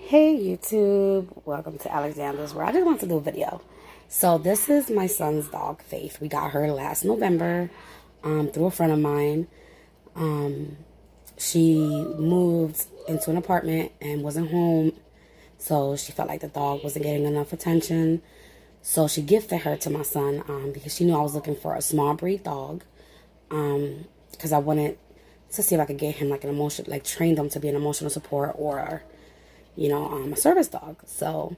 Hey YouTube, welcome to Alexandra's World. I just wanted to do a video. So this is my son's dog, Faith. We got her last November through a friend of mine. She moved into an apartment and wasn't home, so she felt like the dog wasn't getting enough attention. So she gifted her to my son because she knew I was looking for a small breed dog because I wanted to see if I could get him like train them to be an emotional support or a service dog. So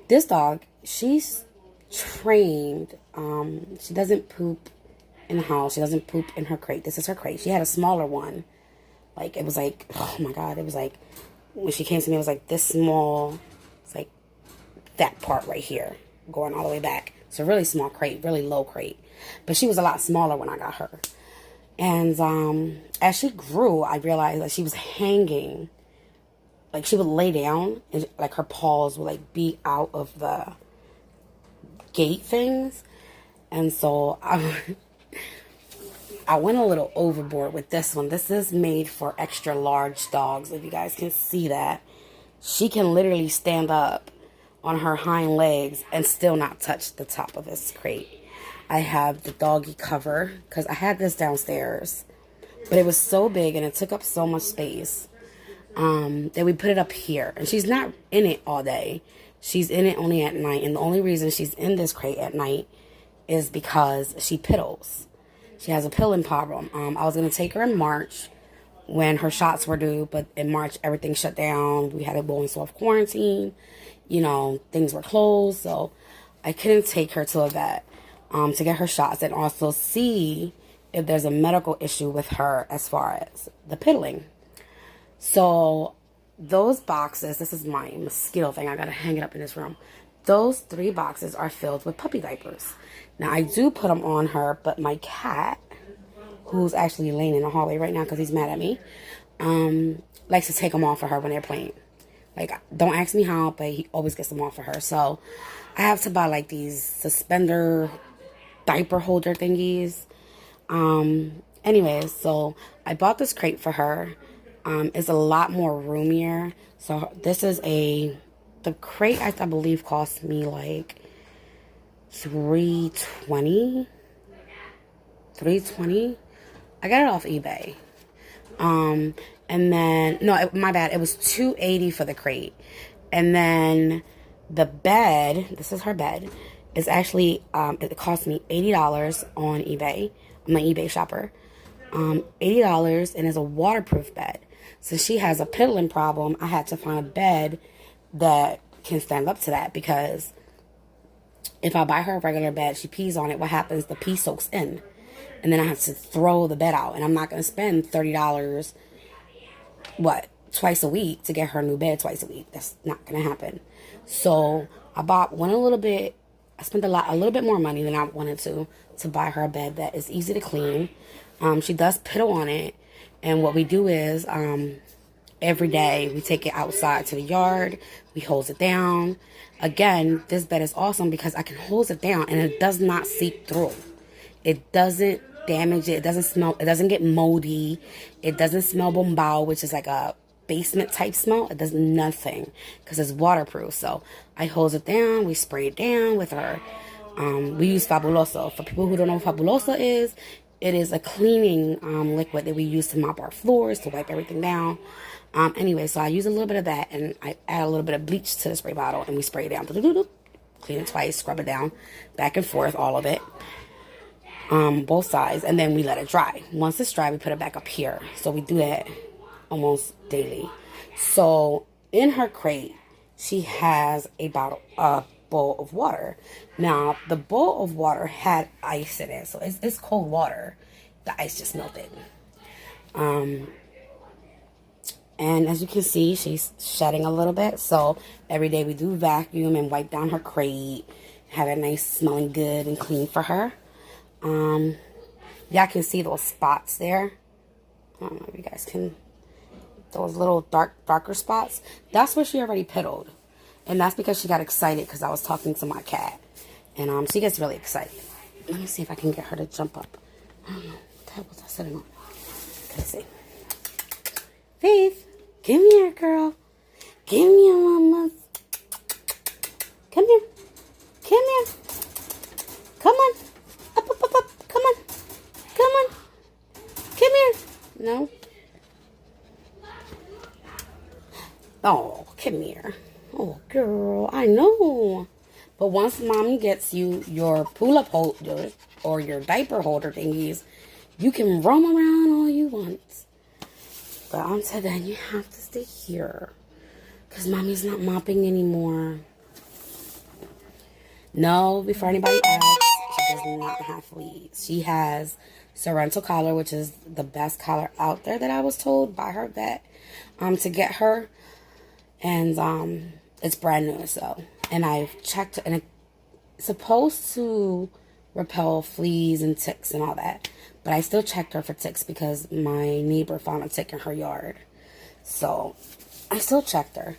this dog, she's trained. She doesn't poop in the house. She doesn't poop in her crate. This is her crate. She had a smaller one. Like, it was like, oh my God. It was like, when she came to me, it was like this small. It's like that part right here, going all the way back. It's a really small crate, really low crate. But she was a lot smaller when I got her. And as she grew, I realized that she was hanging. Like, she would lay down and like her paws would like be out of the gate things. And so I went a little overboard with this one. This is made for extra large dogs, if you guys can see that. She can literally stand up on her hind legs and still not touch the top of this crate. I have the doggy cover because I had this downstairs, but it was so big and it took up so much space. That we put it up here, and she's not in it all day. She's in it only at night, and the only reason she's in this crate at night is because she piddles. She has a piddling problem. I was going to take her in March when her shots were due, but in March everything shut down. We had to go in self-quarantine. Things were closed, so I couldn't take her to a vet to get her shots and also see if there's a medical issue with her as far as the piddling. So those boxes, this is my mosquito thing. I got to hang it up in this room. Those 3 boxes are filled with puppy diapers. Now, I do put them on her, but my cat, who's actually laying in the hallway right now because he's mad at me, likes to take them off of her when they're playing. Like, don't ask me how, but he always gets them off of her. So I have to buy like these suspender diaper holder thingies. Anyways, so I bought this crate for her. It's a lot more roomier. So this is the crate I believe cost me like $320. I got it off eBay. And then, no, my bad. It was $280 for the crate. And then the bed, this is her bed, is actually, it cost me $80 on eBay. I'm an eBay shopper. $80, and is a waterproof bed. Since she has a piddling problem, I had to find a bed that can stand up to that, because if I buy her a regular bed, she pees on it. What happens? The pee soaks in, and then I have to throw the bed out, and I'm not going to spend $30, twice a week to get her a new bed twice a week. That's not going to happen. So I bought one I spent a little bit more money than I wanted to buy her a bed that is easy to clean. She does piddle on it. And what we do is, every day we take it outside to the yard, we hose it down. Again, this bed is awesome because I can hose it down and it does not seep through. It doesn't damage it. It doesn't smell. It doesn't get moldy. It doesn't smell bombao, which is like a basement type smell. It does nothing because it's waterproof. So I hose it down. We spray it down with our, we use Fabuloso. For people who don't know what Fabuloso is, it is a cleaning liquid that we use to mop our floors, to wipe everything down. Anyway, so I use a little bit of that, and I add a little bit of bleach to the spray bottle, and we spray it down. Clean it twice, scrub it down, back and forth, all of it. Both sides, and then we let it dry. Once it's dry, we put it back up here. So we do that almost daily. So in her crate, she has a bowl of water. Now, the bowl of water had ice in it, so it's cold water. The ice just melted. And as you can see, she's shedding a little bit. So every day we do vacuum and wipe down her crate, have it nice, smelling good and clean for her. Y'all can see those spots there. I don't know if you guys can. Those little darker spots. That's where she already piddled. And that's because she got excited because I was talking to my cat. And she gets really excited. Let me see if I can get her to jump up. I don't know. What the hell was I sitting on? Let's see. Faith, give me here, girl. Give me a mama. Oh, come here. Oh, girl, I know. But once mommy gets you your pull-up holder or your diaper holder thingies, you can roam around all you want. But until then, you have to stay here. Because mommy's not mopping anymore. No, before anybody asks, she does not have fleas. She has Sorrento collar, which is the best collar out there that I was told by her vet to get her. And it's brand new, so. And I've checked, and it's supposed to repel fleas and ticks and all that. But I still checked her for ticks because my neighbor found a tick in her yard. So I still checked her.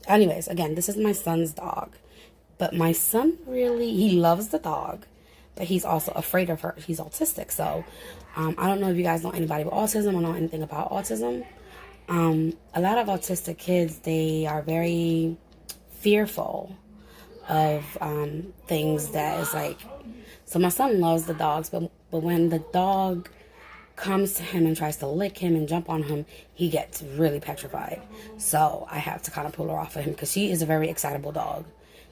Anyways, again, this is my son's dog. But my son he loves the dog. But he's also afraid of her. He's autistic. So I don't know if you guys know anybody with autism or know anything about autism. A lot of autistic kids, they are very fearful of things that is like... So my son loves the dogs, but when the dog comes to him and tries to lick him and jump on him, he gets really petrified. So I have to kind of pull her off of him because she is a very excitable dog.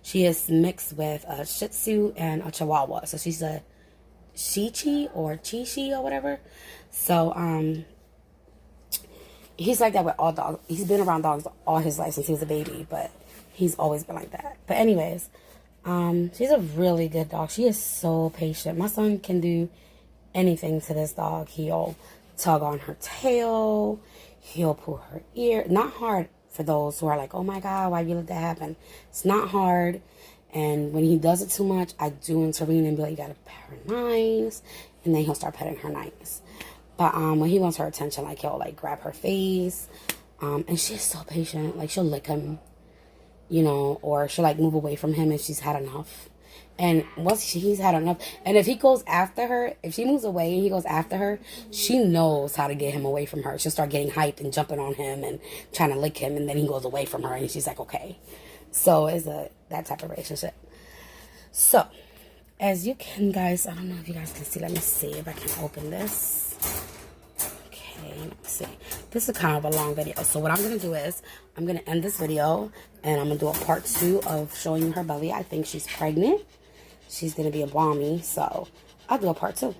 She is mixed with a Shih Tzu and a Chihuahua. So she's a Shih-Chi or Chi-Chi or whatever. So he's like that with all dogs. He's been around dogs all his life since he was a baby, but he's always been like that. But anyways, she's a really good dog. She is so patient. My son can do anything to this dog. He'll tug on her tail. He'll pull her ear. Not hard for those who are like, oh my God, why you let that happen? It's not hard. And when he does it too much, I do intervene and be like, you gotta pet her nice. And then he'll start petting her nice. But when he wants her attention, like he'll like grab her face. And she's so patient. Like she'll lick him, you know, or she'll like move away from him if she's had enough. And once he's had enough, and if he goes after her, if she moves away and he goes after her, she knows how to get him away from her. She'll start getting hyped and jumping on him and trying to lick him, and then he goes away from her and she's like, okay. So it's that type of relationship. So as you can guys, I don't know if you guys can see, let me see if I can open this. Okay, let's see. This is kind of a long video. So what I'm going to do is I'm going to end this video and I'm going to do a part 2 of showing you her belly. I think she's pregnant. She's going to be a mommy, so I'll do a part 2.